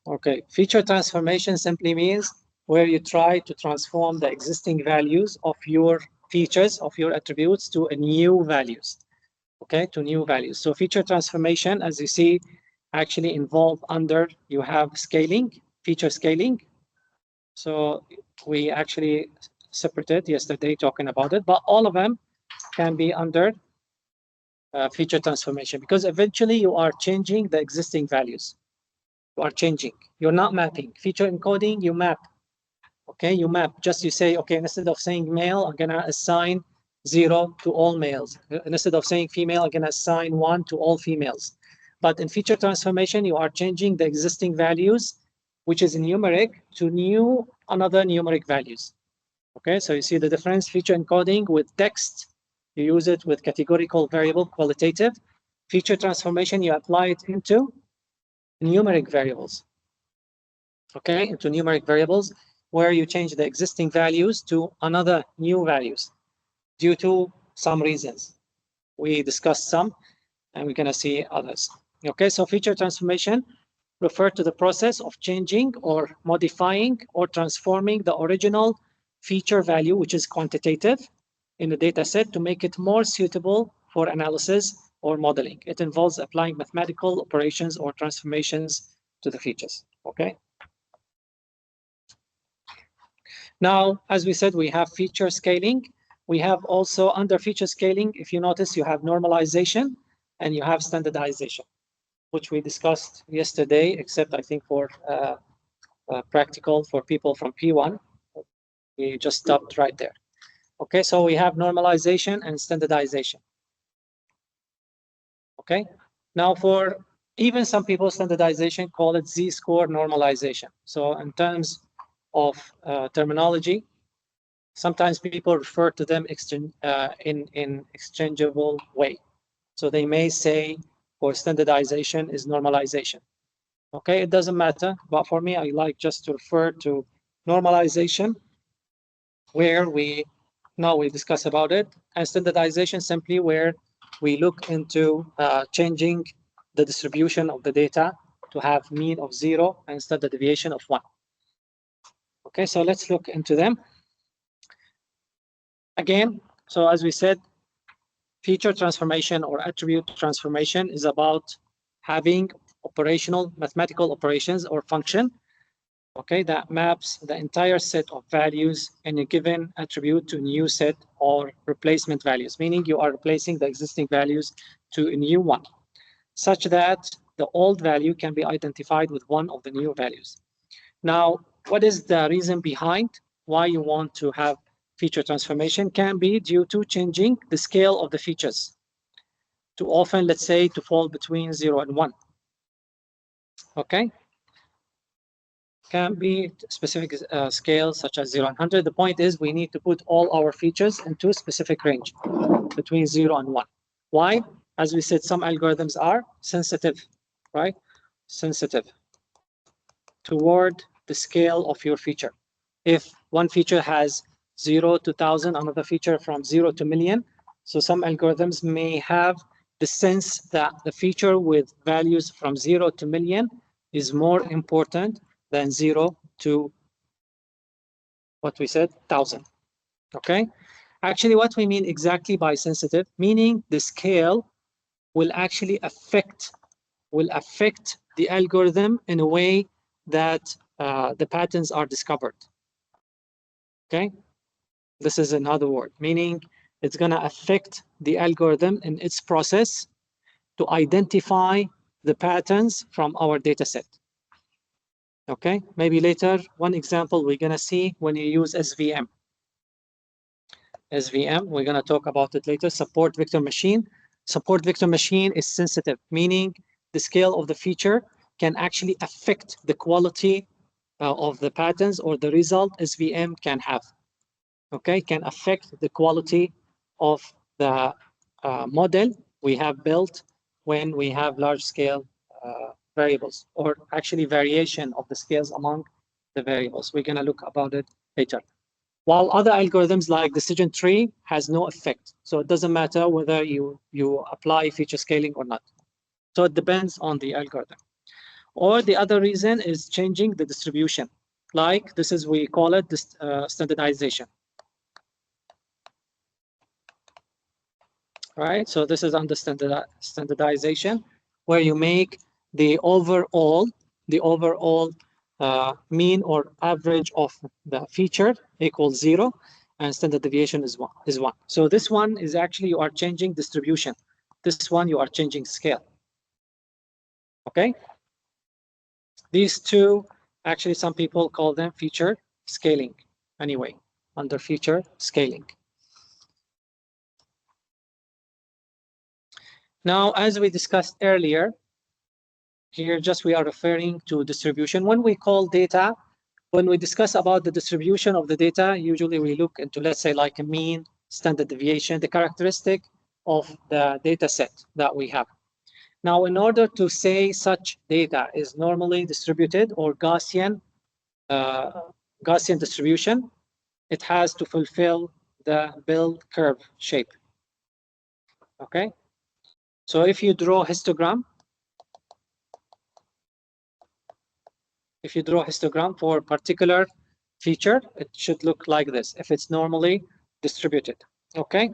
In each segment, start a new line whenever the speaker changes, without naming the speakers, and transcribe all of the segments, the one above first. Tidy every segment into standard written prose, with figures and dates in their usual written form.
Okay, feature transformation simply means where you try to transform the existing values of your features, of your attributes to a new values. Okay, to new values. So feature transformation, as you see, actually involve under, you have scaling, feature scaling. So we actually separated yesterday talking about it, but all of them can be under feature transformation because eventually you are changing the existing values. You are changing. You're not mapping. Feature encoding, you map. Okay, you map. Just you say, okay, instead of saying male, I'm gonna assign 0 to all males. Instead of saying female, I'm gonna assign 1 to all females. But in feature transformation, you are changing the existing values, which is numeric, to another numeric values. Okay, so you see the difference. Feature encoding with text, you use it with categorical variable, qualitative. Feature transformation, you apply it into numeric variables. Okay, into numeric variables where you change the existing values to another new values due to some reasons. We discussed some and we're gonna see others. Okay, so feature transformation refer to the process of changing or modifying or transforming the original feature value, which is quantitative, in the data set to make it more suitable for analysis or modeling. It involves applying mathematical operations or transformations to the features. Okay. Now, as we said, we have feature scaling. We have also under feature scaling, if you notice, you have normalization and you have standardization, which we discussed yesterday, except I think for practical for people from P1. We just stopped right there. Okay, so we have normalization and standardization. Okay, now for even some people, standardization call it Z-score normalization. So in terms of terminology, sometimes people refer to them in exchangeable way. So they may say for standardization is normalization. Okay, it doesn't matter, but for me, I like just to refer to normalization, where we discuss about it, and standardization simply where we look into changing the distribution of the data to have mean of 0 and standard deviation of 1. Okay, so let's look into them. Again, so as we said, feature transformation or attribute transformation is about having operational mathematical operations or function, okay, that maps the entire set of values in a given attribute to a new set or replacement values, meaning you are replacing the existing values to a new one, such that the old value can be identified with one of the new values. Now, what is the reason behind why you want to have feature transformation? Can be due to changing the scale of the features. Too often, let's say, to fall between 0 and 1. Okay? Can be specific scales such as 0 and 100. The point is we need to put all our features into a specific range between 0 and 1. Why? As we said, some algorithms are sensitive, right? Sensitive toward the scale of your feature. If one feature has 0 to 1,000, another feature from 0 to million, so some algorithms may have the sense that the feature with values from 0 to million is more important than 0 to what we said, 1,000. Okay? Actually, what we mean exactly by sensitive, meaning the scale will actually affect the algorithm in a way that the patterns are discovered. Okay? This is another word, meaning it's going to affect the algorithm in its process to identify the patterns from our data set. Okay, maybe later, one example we're going to see when you use SVM. SVM, we're going to talk about it later. Support vector machine. Support vector machine is sensitive, meaning the scale of the feature can actually affect the quality of the patterns or the result SVM can have. Okay, can affect the quality of the model we have built when we have large scale variables, or actually variation of the scales among the variables. We're going to look about it later. While other algorithms like decision tree has no effect. So it doesn't matter whether you apply feature scaling or not. So it depends on the algorithm. Or the other reason is changing the distribution. Like this is, we call it this, standardization. Right, so this is under standardization, where you make the overall mean or average of the feature equals 0, and standard deviation is 1. So this one is actually you are changing distribution. This one you are changing scale. Okay. These two, actually some people call them feature scaling. Anyway, under feature scaling. Now, as we discussed earlier, here just we are referring to distribution. When we call data, when we discuss about the distribution of the data, usually we look into, let's say, like a mean, standard deviation, the characteristic of the data set that we have. Now, in order to say such data is normally distributed or Gaussian distribution, it has to fulfill the bell curve shape. Okay, so if you draw a histogram, for a particular feature, it should look like this if it's normally distributed. Okay.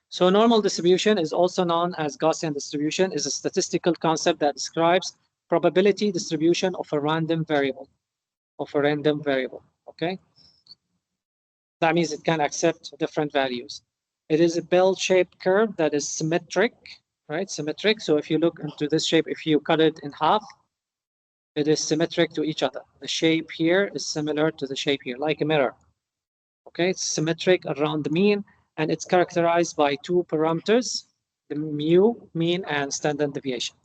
So normal distribution is also known as Gaussian distribution, is a statistical concept that describes probability distribution of a random variable. Okay. That means it can accept different values. It is a bell-shaped curve that is symmetric, right? Symmetric. So if you look into this shape, if you cut it in half, it is symmetric to each other. The shape here is similar to the shape here, like a mirror. Okay, it's symmetric around the mean, and it's characterized by two parameters, the mu, mean, and standard deviation.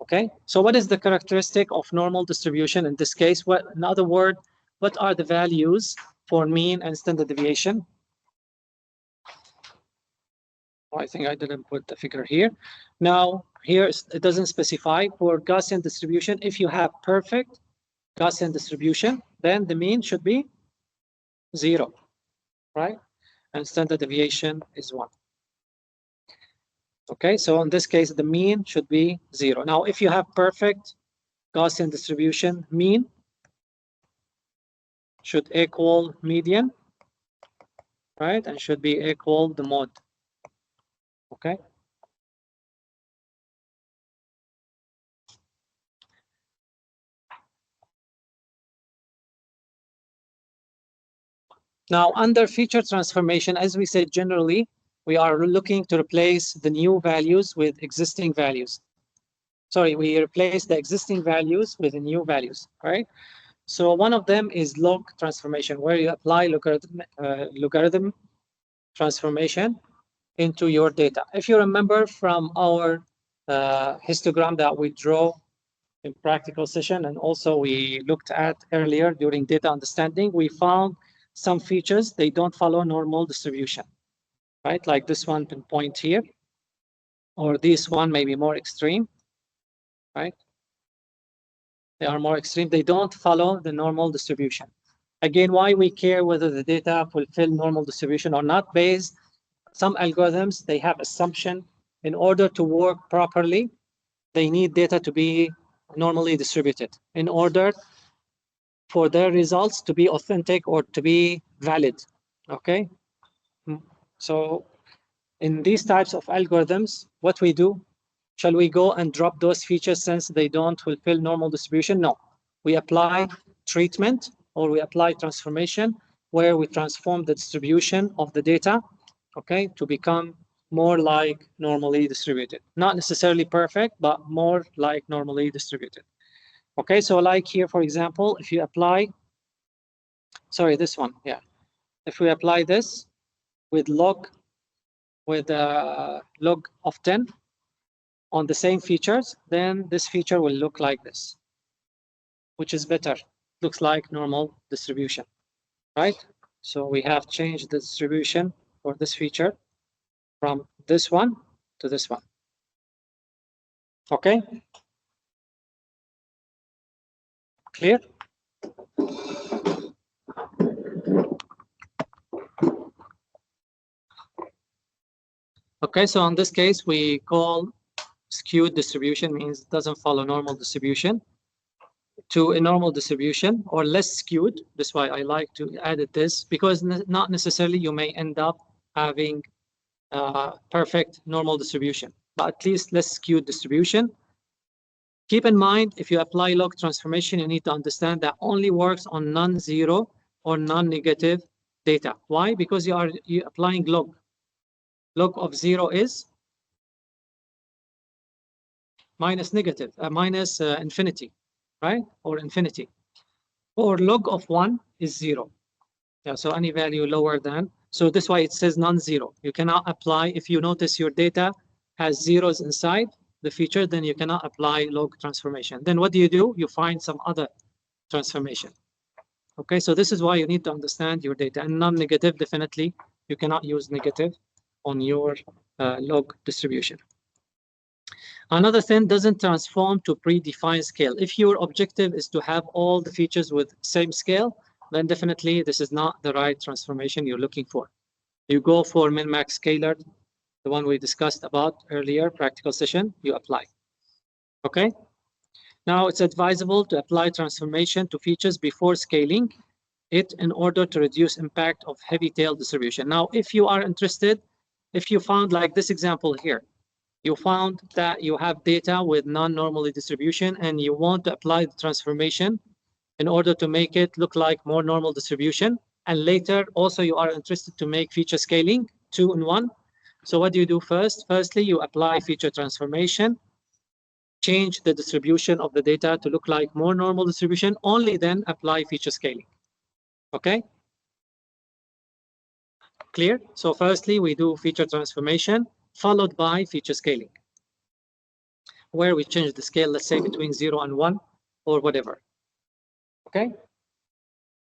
Okay, so what is the characteristic of normal distribution in this case? In other words, what are the values for mean and standard deviation? I think I didn't put the figure here. Now, here it doesn't specify. For Gaussian distribution, if you have perfect Gaussian distribution, then the mean should be 0, right? And standard deviation is 1. Okay, so in this case, the mean should be 0. Now, if you have perfect Gaussian distribution, mean should equal median, right? And should be equal the mode. Okay. Now, under feature transformation, as we said, generally, we are looking to replace the new values with existing values. Sorry, we replace the existing values with the new values, right? So one of them is log transformation, where you apply logarithm transformation into your data. If you remember from our histogram that we draw in practical session, and also we looked at earlier during data understanding, we found some features, they don't follow normal distribution, right? Like this one pinpoint here, or this one may be more extreme, right? They are more extreme. They don't follow the normal distribution. Again, why we care whether the data fulfill normal distribution or not, based some algorithms, they have assumption. In order to work properly, they need data to be normally distributed in order for their results to be authentic or to be valid. Okay. So in these types of algorithms, what we do, shall we go and drop those features since they don't fulfill normal distribution? No, we apply treatment, or we apply transformation, where we transform the distribution of the data, okay, to become more like normally distributed. Not necessarily perfect, but more like normally distributed. Okay, so like here, for example, if you apply, sorry, this one, yeah. If we apply this with log of 10 on the same features, then this feature will look like this, which is better. Looks like normal distribution, right? So we have changed the distribution for this feature from this one to this one. Okay? Clear? Okay, so in this case, we call skewed distribution, means it doesn't follow normal distribution, to a normal distribution or less skewed. That's why I like to add this, because not necessarily you may end up having perfect normal distribution, but at least less skewed distribution. Keep in mind, if you apply log transformation, you need to understand that only works on non-zero or non-negative data. Why? Because you're applying log. Log of 0 is minus negative, minus infinity, right? Or infinity. Or log of 1 is 0. Yeah, so any value lower than. So this why it says non-zero. You cannot apply, if you notice your data has zeros inside the feature, then you cannot apply log transformation. Then what do? You find some other transformation. Okay, so this is why you need to understand your data. And non-negative, definitely, you cannot use negative on your log distribution. Another thing, doesn't transform to predefined scale. If your objective is to have all the features with same scale, then definitely this is not the right transformation you're looking for. You go for min-max scalar, the one we discussed about earlier, practical session, you apply. Okay? Now it's advisable to apply transformation to features before scaling it in order to reduce impact of heavy tail distribution. Now, if you are interested, if you found like this example here, you found that you have data with non-normally distribution and you want to apply the transformation in order to make it look like more normal distribution. And later also you are interested to make feature scaling 2-in-1. So what do you do first? Firstly, you apply feature transformation, change the distribution of the data to look like more normal distribution, only then apply feature scaling. Okay? Clear? So firstly, we do feature transformation followed by feature scaling, where we change the scale, let's say between 0 and 1 or whatever. Okay?